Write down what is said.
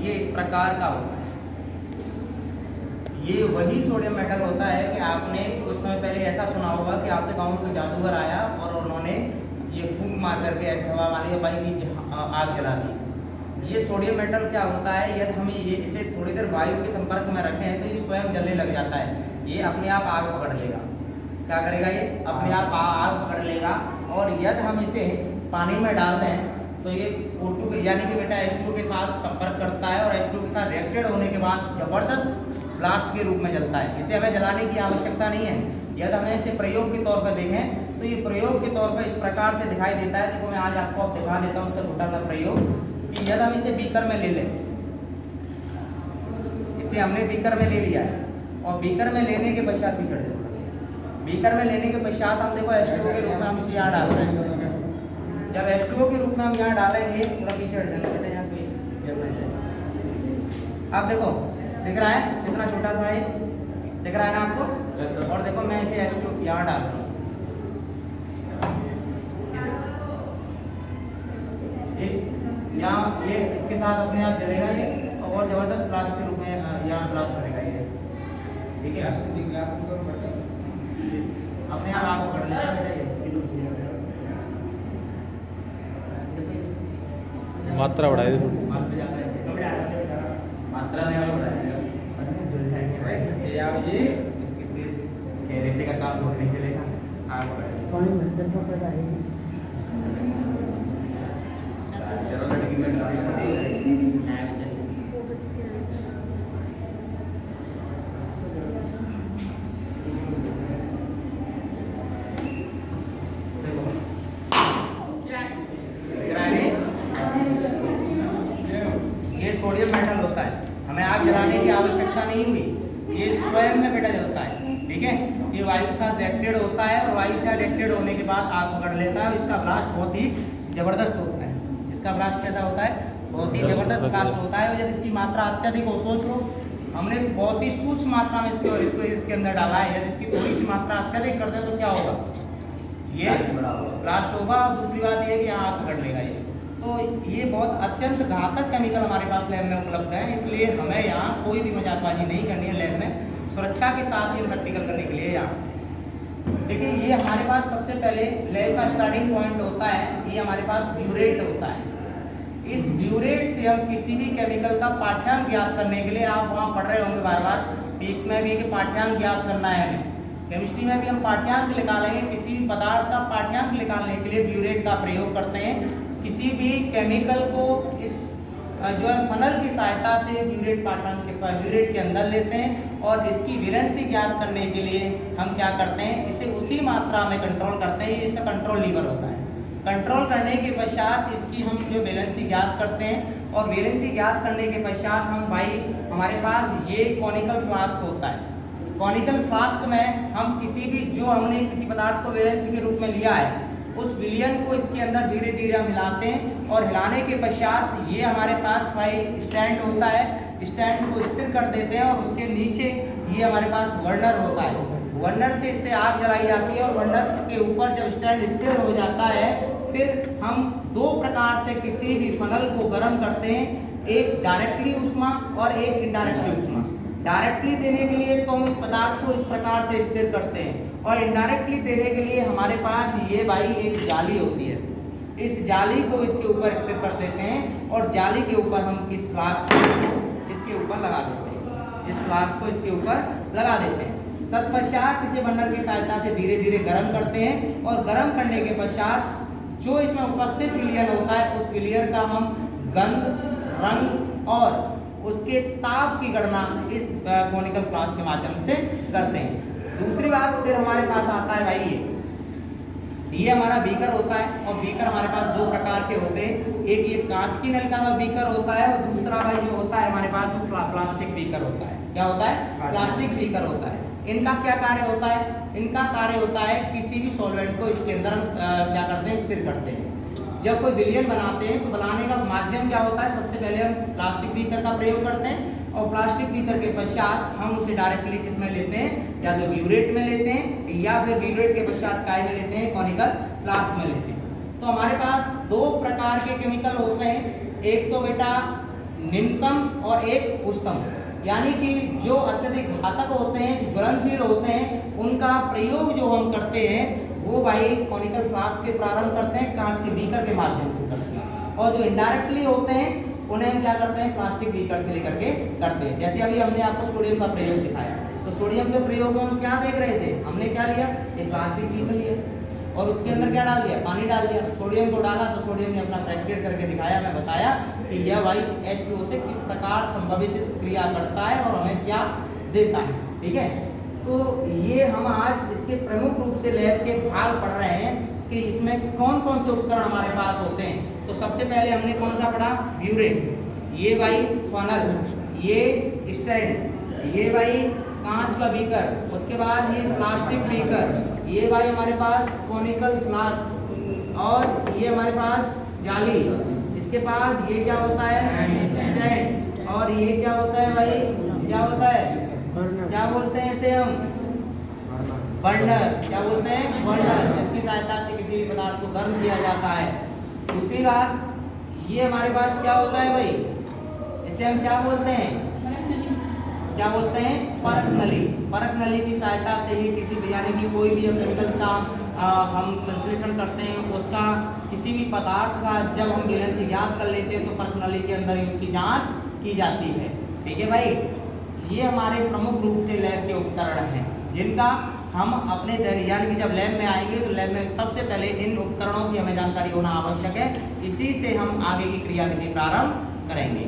ये इस प्रकार का होता है। ये वही सोडियम मेटल होता है कि आपने कुछ समय पहले ऐसा सुना होगा कि आपके गांव में कोई जादूगर आया और उन्होंने ये फूंक मार करके ऐसे हवा मारी बाई की आग जला दी। ये सोडियम मेटल क्या होता है, यदि हम ये इसे थोड़ी देर वायु के संपर्क में रखें तो ये स्वयं जलने लग जाता है। ये अपने आप आग पकड़ लेगा। क्या करेगा? ये अपने आप आग पकड़ लेगा। और यदि हम इसे पानी में डाल दें तो ये O2 यानी कि बेटा H2 के साथ संपर्क करता है और H2 के साथ रिएक्टेड होने के बाद जबरदस्त ब्लास्ट के रूप में जलता है। इसे हमें जलाने की आवश्यकता नहीं है। यदि हमें इसे प्रयोग के तौर पर देखें तो ये प्रयोग के तौर पर इस प्रकार से दिखाई देता है। देखो मैं आज आपको अब दिखा देता हूँ उसका छोटा सा प्रयोग कि यदि हम इसे बीकर में ले लें, इसे हमने बीकर में ले लिया है और बीकर में लेने के पश्चात पिछड़ जाए, बीकर में लेने के पश्चात हम देखो H2O के रूप में हम इसे यहाँ डाल रहे हैं। जब H2O के रूप में हम यहाँ डालेंगे थोड़ा पीछे हट जाना बेटा, यहाँ कोई जलना है। आप देखो दिख रहा है कितना छोटा सा है, दिख रहा है ना आपको? yes, और देखो मैं इसे H2 यहाँ डाल रहा हूँ, यहाँ ये इसके साथ अपने आप जलेगा ये और जबरदस्त ब्लास्ट के रूप में यहाँ ब्लास्ट करेगा ये। ठीक है, अपने आप आग पकड़ लेगा बेटा। मात्रा बढ़ाई दो, मात्रा नहीं बढ़ाएगा ये इसके फिर कैरेसे का काम बहुत नहीं चलेगा। आग बढ़ाएगा। चलो लड़की में ये सोडियम मेटल होता है, हमें आग जलाने की आवश्यकता नहीं हुई, ये स्वयं में बेटा जलता है। ठीक है, ये वायु के साथ रिएक्टेड होता है और वायु से रिएक्टेड होने के बाद आग पकड़ लेता है। इसका ब्लास्ट बहुत ही जबरदस्त होता है। इसका ब्लास्ट कैसा होता है? बहुत ही जबरदस्त ब्लास्ट होता है। और यदि इसकी मात्रा अत्यधिक हो, सोच लो हमने बहुत ही सूक्ष्म मात्रा में इसको इसके अंदर डाला है, यदि इसकी थोड़ी सी मात्रा अत्यधिक कर दे तो क्या होगा? ये ब्लास्ट होगा। और दूसरी बात ये कि आग पकड़ लेगा ये। तो ये बहुत अत्यंत घातक केमिकल हमारे पास लैब में उपलब्ध है, इसलिए हमें यहाँ कोई भी मजाकबाजी नहीं करनी है। लैब में सुरक्षा के साथ ये प्रैक्टिकल करने के लिए यहाँ देखिए, ये हमारे पास सबसे पहले लैब का स्टार्टिंग पॉइंट होता है, ये हमारे पास ब्यूरेट होता है। इस ब्यूरेट से हम किसी भी केमिकल का पाठ्यांक ज्ञात करने के लिए, आप वहाँ पढ़ रहे होंगे बार बार फिजिक्स में भी कि पाठ्यांक ज्ञात करना है हमें, केमिस्ट्री में भी हम पाठ्यांक निकालेंगे। किसी भी पदार्थ का पाठ्यांक निकालने के लिए ब्यूरेट का प्रयोग करते हैं। किसी भी केमिकल को इस जो है फनल की सहायता से ब्यूरेट के अंदर लेते हैं और इसकी वैलेंसी ज्ञात करने के लिए हम क्या करते हैं, इसे उसी मात्रा में कंट्रोल करते हैं। ये इसका कंट्रोल लीवर होता है। कंट्रोल करने के पश्चात इसकी हम जो वैलेंसी ज्ञात करते हैं और वैलेंसी ज्ञात करने के पश्चात हम भाई हमारे पास ये कॉनिकल फ्लास्क होता है। कॉनिकल फ्लास्क में हम किसी भी जो हमने किसी पदार्थ को वैलेंसी के रूप में लिया है उस विलयन को इसके अंदर धीरे धीरे हम हिलाते हैं और हिलाने के पश्चात ये हमारे पास भाई स्टैंड होता है। स्टैंड को स्थिर कर देते हैं और उसके नीचे ये हमारे पास बर्नर होता है। बर्नर से इससे आग जलाई जाती है और बर्नर के ऊपर जब स्टैंड स्थिर हो जाता है फिर हम दो प्रकार से किसी भी फनल को गर्म करते हैं, एक डायरेक्टली ऊष्मा और एक इनडायरेक्टली ऊष्मा। डायरेक्टली देने के लिए तो हम इस पदार्थ को इस प्रकार से स्थिर करते हैं और इनडायरेक्टली देने के लिए हमारे पास ये भाई एक जाली होती है। इस जाली को इसके ऊपर स्थिर कर देते हैं और जाली के ऊपर हम इस फ्लास्क को इसके ऊपर लगा देते हैं। इस फ्लास्क को इसके ऊपर लगा देते हैं। तत्पश्चात इसे बर्नर की सहायता से धीरे धीरे गर्म करते हैं और गर्म करने के पश्चात जो इसमें उपस्थित विलयन होता है उस विलयन का हम गंध, रंग और उसके ताप की गणना इस कॉनिकल फ्लास्क के माध्यम से करते हैं। दूसरी बात फिर हमारे पास आता है भाई ये हमारा बीकर होता है और बीकर हमारे पास दो प्रकार के होते हैं। एक ये कांच की नलिका का बीकर होता है और दूसरा भाई जो होता है हमारे पास वो प्लास्टिक बीकर होता है। क्या होता है? प्लास्टिक बीकर होता है। इनका क्या कार्य होता है? इनका कार्य होता है किसी भी सॉल्वेंट को इसके अंदर क्या करते हैं, स्थिर करते हैं। जब कोई विलयन बनाते हैं तो बनाने का माध्यम क्या होता है, सबसे पहले हम प्लास्टिक बीकर का प्रयोग करते हैं और प्लास्टिक बीकर के पश्चात हम उसे डायरेक्टली किस में लेते हैं, या तो ब्यूरेट में लेते हैं या फिर ब्यूरेट के पश्चात काय में लेते हैं, कॉनिकल फ्लास्क में लेते हैं। तो हमारे पास दो प्रकार के केमिकल होते हैं। एक तो बेटा निम्नतम और एक उच्चतम, यानी कि जो अत्यधिक घातक होते हैं, जो ज्वलनशील होते हैं, उनका प्रयोग जो हम करते हैं वो भाई कॉनिकल फ्लास्क के प्रारंभ करते हैं, कांच के बीकर के माध्यम से करते हैं। और जो इनडायरेक्टली होते हैं उन्हें हम क्या करते हैं, प्लास्टिक बीकर से लेकर के करते हैं। जैसे अभी हमने आपको सोडियम का प्रयोग दिखाया, तो सोडियम के प्रयोग में हम क्या देख रहे थे, हमने क्या लिया, एक प्लास्टिक बीकर लिया और उसके अंदर क्या डाल दिया, पानी डाल दिया। सोडियम को डाला तो सोडियम ने अपना प्रैक्टिकेट करके दिखाया, मैं बताया कि यह भाई H2O से किस प्रकार संभावित क्रिया करता है और हमें क्या देता है। ठीक है, तो ये हम आज इसके प्रमुख रूप से लैब के भाग पढ़ रहे हैं कि इसमें कौन कौन से उपकरण हमारे पास होते हैं। तो सबसे पहले हमने कौन सा पढ़ा, ब्यूरेट, ये भाई फनल, ये स्टैंड, ये भाई कांच का बीकर, उसके बाद ये प्लास्टिक बीकर, ये भाई हमारे पास कॉनिकल फ्लास्क और ये हमारे पास जाली। इसके बाद ये क्या होता है, स्टैंड, और ये क्या होता है भाई, क्या होता है, क्या बोलते हैं इसे हम, बर्नर। क्या बोलते हैं, बर्नर। इसकी सहायता से किसी भी पदार्थ को गर्म किया जाता है। दूसरी बात, ये हमारे पास क्या होता है भाई, इसे हम क्या बोलते हैं, क्या बोलते हैं, परख नली। परख नली की सहायता से ही किसी भी, यानी कि कोई भी केमिकल का हम संश्लेषण करते हैं, उसका किसी भी पदार्थ का जब हम वैलेंसी ज्ञात कर लेते हैं तो परख नली के अंदर ही उसकी जांच की जाती है। ठीक है भाई, ये हमारे प्रमुख रूप से लैब के उपकरण हैं जिनका हम अपने यानी कि जब लैब में आएंगे तो लैब में सबसे पहले इन उपकरणों की हमें जानकारी होना आवश्यक है। इसी से हम आगे की क्रियाविधि प्रारंभ करेंगे।